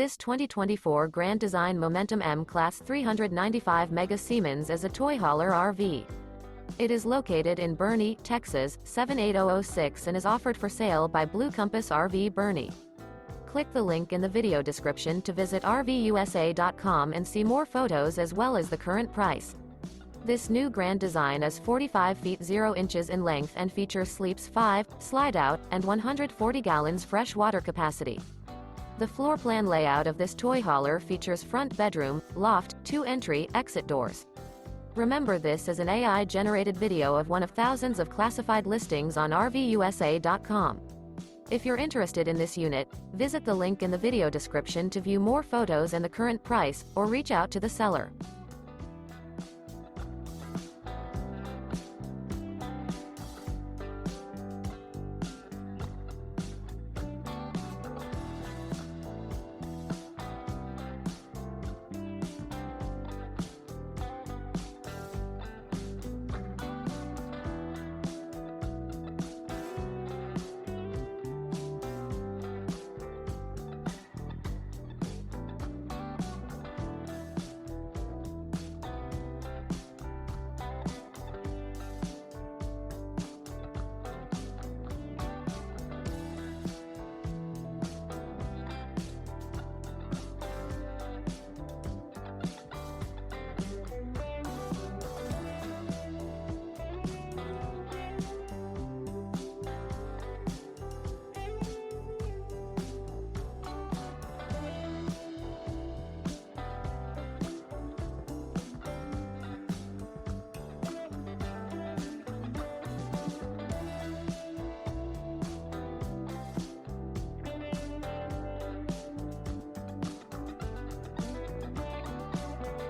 This 2024 Grand Design Momentum M Class 395 Mega Siemens is a toy hauler RV. It is located in Boerne, Texas, 78006 and is offered for sale by Blue Compass RV Boerne. Click the link in the video description to visit RVUSA.com and see more photos as well as the current price. This new grand design is 45 feet 0 inches in length and features sleeps 5, Slideout, and 140 gallons fresh water capacity. The floor plan layout of this toy hauler features front bedroom, loft, 2 entry, exit doors. Remember, this is an AI-generated video of one of thousands of classified listings on RVUSA.com. If you're interested in this unit, visit the link in the video description to view more photos and the current price, or reach out to the seller.